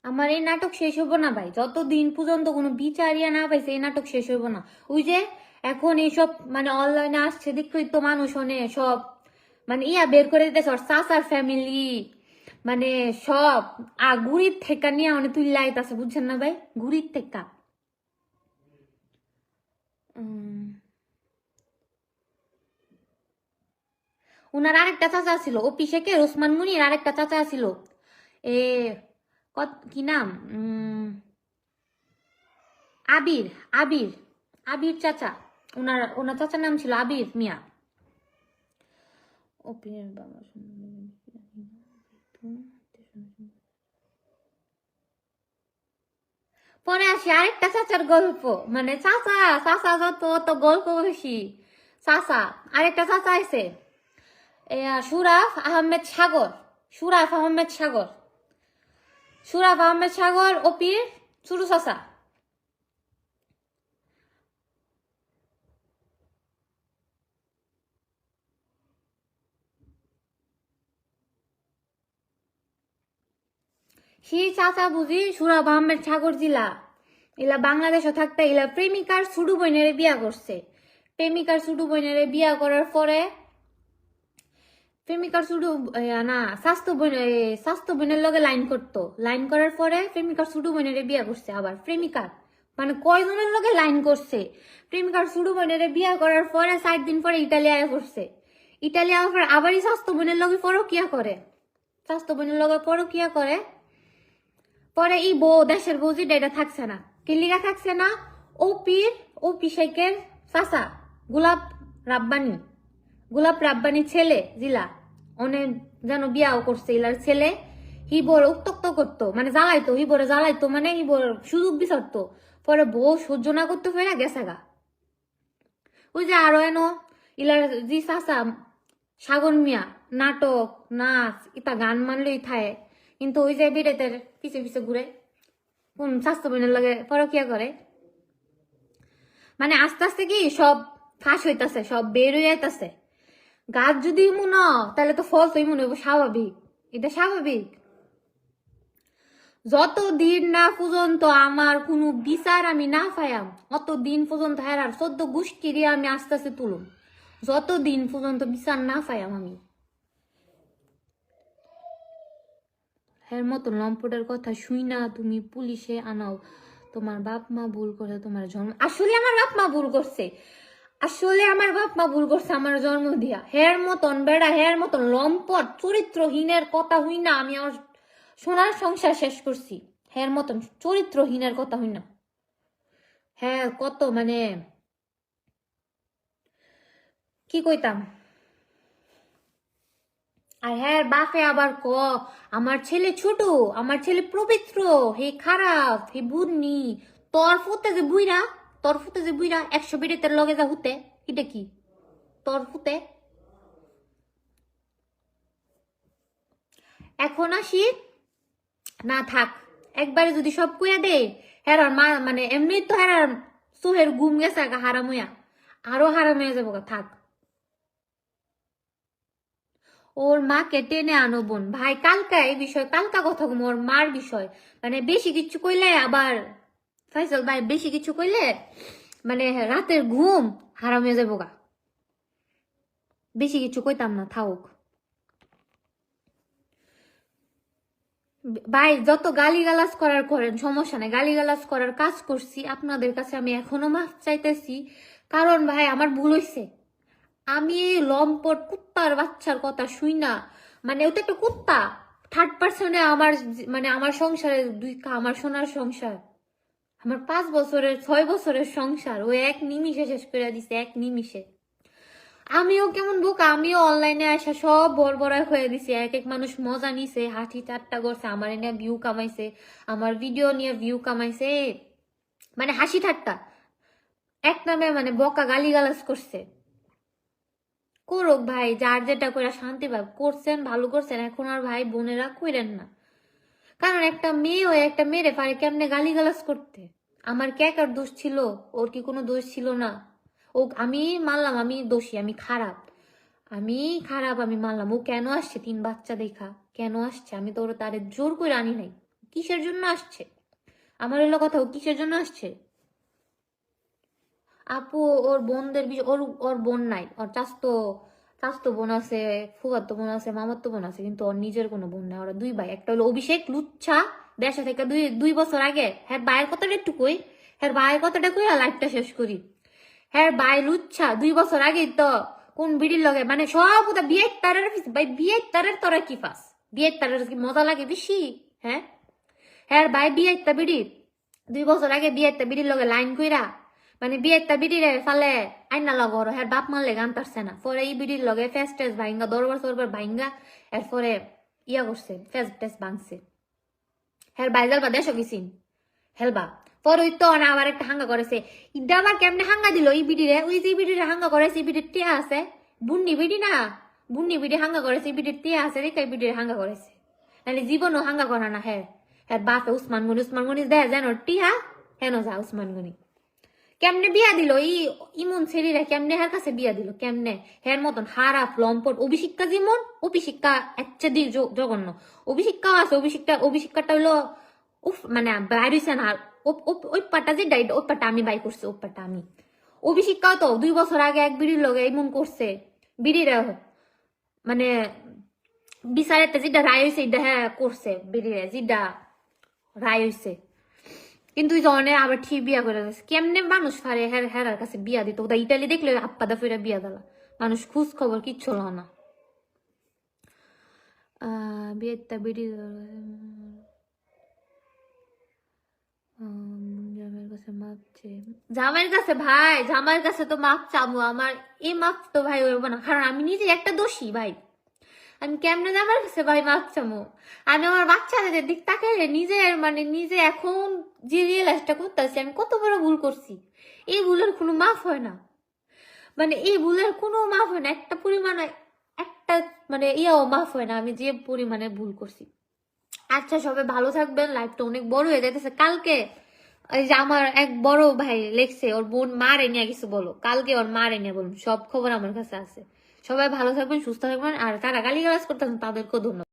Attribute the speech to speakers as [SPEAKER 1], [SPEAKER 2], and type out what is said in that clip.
[SPEAKER 1] আমার এই নাটক শেষ হবো না ভাই, যতদিন পর্যন্ত কোনো বিচারিয়া না পাইছে এই নাটক শেষ হইব না। ওই যে এখন এইসব মানে অনলাইনে আসছে দেখই তো মানুষ অনেক সব মানে ইয়া বের করে দিতেছে, চাচার ফ্যামিলি মানে সব গুড়ির থেকে নিয়ে অনেক তুই লাইতাছে, বুঝছেন না ভাই, গুড়ির থেকে। উনার আরেকটা চাচা ছিল অফিসে, ওসমান মুনির আরেকটা চাচা ছিল, এ কি নাম, আবির আবির আবির চাচা, ওনার চাচার নাম ছিল আবির মিয়া। বাবা পরে আসি আরেকটা চাচার গল্প, মানে চাচা চাচা যত গল্প বেশি চাচা। আরেকটা চাচা আছে সুরাফ আহমেদ সাগর, অপির ছোট চাচা। সেই চাচা বুঝি সুরাফ আহমেদ সাগর জিলা এলা বাংলাদেশে থাকতে এলা প্রেমিকার ছোট বোনের বিয়া করছে। প্রেমিকার ছোট বোনের বিয়া করার পরে প্রেমিকার ছোট না স্বাস্থ্য বোনের লগে লাইন করার পরে প্রেমিকার ছোট বোনের বিয়া করছে। আবার প্রেমিকার মানে কয়জনের লগে লাইন করছে, প্রেমিকার ছোট বোনের বিয়া করার পরে 4 দিন পরে ইটালিয়ায় করছে। ইটালিয়া আবারই স্বাস্থ্য বোনের লগে পরকিয়া করে, পরে এই দেশের বউ যেটা এটা থাকছে না, কিলিকা থাকছে না, ওপি শেখের চাচা গোলাপ রাব্বানি ছেলে জিলা অনেক যেন বিয়াও করছে। ইলার ছেলে হিবর উত্তক্ত করতো, মানে জ্বালাইতো মানে হিবর সুযোগ বিচারতো। পরে বউ সহ্য না করতে ফেরা গেছে গা। ওই যে আরো এনো ইলার জি চাচা সাগর মিয়া নাটক নাচ ইতা গান মানলেই থায়, কিন্তু ওই যে বিড়েতের পিছে ঘুরে কোন স্বাস্থ্য বোনের লাগে পরকিয়া করে। মানে আস্তে আস্তে কি সব ফাঁস হইতাছে, সব বের হয়ে যাইতাছে। গাছ যদি ইমুন তাহলে তো ফল তো ইমুন হইব, স্বাভাবিক, এটা স্বাভাবিক। যতদিন না পর্যন্ত আমার কোনো বিচার আমি না পাইয়াম অতদিন পর্যন্ত হেরার 14 গোষ্ঠীরই আমি আস্তে আস্তে তুলুম, যতদিন পর্যন্ত বিচার না পাইয়াম আমি। এর মতো লম্পটের কথা শুই না তুমি পুলিশে আনাও, তোমার বাপ মা ভুল করে তোমার জন্ম। আসলে আমার বাপ মা ভুল করছে, আমার জন্ম দিয়া। হের মতন বেড়া, হের মতন লম্পট চরিত্রহীনের কথা হই না আমি আমার সোনার সংসার শেষ করছি। হের মতন চরিত্রহীনের কথা হই না। হ্যাঁ কত মানে কি কইতাম। আর হ্যাঁ বাপে আবার আমার ছেলে ছোট, আমার ছেলে পবিত্র, হে খারাপ, হে বুড়নি, তোর ফুতে যে বুইরা 100 বিড়িতের লগে যা হুতে, এটা কি তোর ফুতে। এখন আসি না থাক, একবারে যদি সব কুয়া দে হেরার মা মানে এমনি তো হেরার সোহের ঘুম গেছে হারাম হইয়া, আরো হারাম হয়ে যাবো। থাক, ওর মাকে টেনে আনো বোন। ভাই কালকা এই বিষয়, কালকা কথা কম, ওর মার বিষয় মানে বেশি কিছু কইলে আবার ফাইসাল ভাই বেশি কিছু কইলে মানে রাতের ঘুম হারাম হয়ে যাবো গা। বেশি কিছু কইতাম না, থাকুক ভাই। যত গালিগালাজ করার করেন, সমস্যা নাই, গালিগালাজ করার কাজ করছি আপনাদের কাছে আমি এখনো মাফ চাইতেছি। কারণ ভাই আমার ভুল হয়েছে, আমি লম্পট কুত্তার বাচ্চার কথা শুই না, মানে ওটা একটা কুত্তা থার্ড পার্সনে আমার মানে আমার সংসারে আমার সোনার সংসার, আমার 5 বছরের 6 বছরের সংসার ও এক নিমিষে শেষ করে দিছে, এক নিমিষে। আমিও কেমন বোকা, আমিও অনলাইনে আসা সব বড়বড়াই হয়ে দিছে। এক মানুষ মজা নিছে, হাসি ঠাট্টা করছে, আমার নিয়ে ভিউ কামাইছে, আমার ভিডিও নিয়ে ভিউ কামাইছে, মানে হাসি ঠাট্টা এক নামে মানে বকা গালিগালাজ করছে। করুক ভাই, যার যেটা করে শান্তি পায়, করছেন ভালো করছেন, এখন আর ভাই বোনেরা কইরেন না। কারণ একটা মেয়ে হয়ে একটা মেয়েরে পারে কেমনে গালিগালাজ করতে। আমার কে কার দোষ ছিল, ওর কি কোনো দোষ ছিল না? ও আমি মানলাম আমি দোষী, আমি খারাপ, আমি মানলাম। ও কেন আসছে 3 বাচ্চা দেখা, কেন আসছে? আমি তো ওরা তারে জোর করে আনি নাই। কিসের জন্য আসছে? আমার হলো কথা, ও কিসের জন্য আসছে? আপু ওর বোনদের ওর ওর বোন নাই, ওর চাস্তো বোন আছে, ফুফাতো বোন আছে, মামাতো বোন আছে, কিন্তু ওর নিজের কোনো বোন নাই। ওরা দুই ভাই, একটা হলো অভিষেক লুচ্ছা, দেশে থেকে দুই দুই বছর আগে। হ্যাঁ ভাইয়ের কথাটা একটু কই, হ্যাঁ ভাইয়ের কথাটা কই আর লাইফটা শেষ করি। হ্যাঁ ভাই লুচ্ছা 2 বছর আগেই তো কোন বিড়ির লগে মানে সব ওটা বিয়ের তারের ভাই, বিয়ের তারের তোরা কি পাস? বিয়ের তারের কি মজা লাগে বেশি? হ্যাঁ, হ্যাঁ ভাই বিয়ের তা বিড়ি 2 বছর আগে বিয়ের তা বিড়ির লগে লাইন কইরা মানে বিয়ের তা বিড়িরে ফালে আইনা লগর হ্যাঁ বাপ মারলে গান পারছে না, পরে এই বিড়ির লগে ফেস টেস ভাইঙ্গা দরবার সরবার ভাইঙ্গা এরপরে ইয়া করছে, ফেস টেস ভাঙছে। হ্যাঁ বাইজাল বা দেশ গেছিন হেলবা, পরে ওই তো না আবার একটা হাঙ্গা করেছে। ইডা আবার কেমনে হাঙ্গা দিল এই বিড়িরে? ওই যে বিড়িরে হাঙ্গা করেছে, এই বিড়ির টিয়া আছে, বুন্নি বিড়ি না, বুন্নি বিড়ি হাঙ্গা করেছে, এই বিড়ির টিয়া আছে রেখে বিড়ির হাঙ্গা করেছে। নাহলে জীবনও হাঙ্গা করা না। হ্যাঁ হ্যাঁ বাপে উসমান গনি দেয় যেন টিহা হেন যা উসমান গনি কেমনে বিয়া দিল এই ইমন ছেড়িরা, কেমনে হের কাছে বিয়া দিল? কেমনে হের মতন হারাপ লম্পট অভিশিক্ষা যেমন, অভিশিক্ষা এচ্ছাদি জঘন্য। অভিশিক্ষাও আছে, অভিশিক্ষাটা হইলো উফ মানে বাইর হইছে না। ওই পাটা যে ডাইট ওই পাটা আমি বাই করছি, ওই পাটা আমি। অভিশিক্ষাও তো 2 বছর আগে এক বিড়ির লগে এমন করছে, বিড়িরা মানে বিচারেতে যেটা রায় হয়েছে এটা হ্যাঁ করছে, বিড়িরে যেটা রায় হয়েছে। কিন্তু ওই জনে আবার ঠিক বিয়া করে গেছে। কেমনে মানুষ ফারে হেরার কাছে বিয়া দিত? ওটা ইটালি দেখলে আপ্পাদা ফিরে বিয়া দিলা, মানুষ খোঁজ খবর কিচ্ছু হলো না। বিয়েটা বিড়ি জামাইয়ের কাছে মাপছে, জামাইয়ের কাছে ভাই, জামাইয়ের কাছে তো মাপ চাবো। আমার এই মাপ তো ভাই হইব না, কারণ আমি নিজে একটা দোষী ভাই। আমি কেমনে জামাইয়ের কাছে ভাই মাপ চাবো? আমি আমার বাচ্চাদের দিক তাকাইলে নিজের মানে নিজে এখন যে রিয়েলাইজটা করতেছি আমি কত বড় ভুল করছি, এই ভুলের কোনো মাফ হয় না। মানে এই ভুলের কোনো মাফ হয় না, একটা পরিমাণে একটা মানে ইয়াও মাফ হয় না আমি যে পরিমাণে ভুল করছি। আচ্ছা সবাই ভালো থাকবেন, লাইফটা অনেক বড় হয়ে যাইতেছে। কালকে এই যে আমার এক বড় ভাই লেখছে ওর বোন মারে নিয়ে কিছু বলো, কালকে ওর মারে নিয়ে বলুন, সব খবর আমার কাছে আছে। সবাই ভালো থাকবেন, সুস্থ থাকবেন, আর তারা গালিগালাজ করতেছেন তাদেরকেও ধন্যবাদ।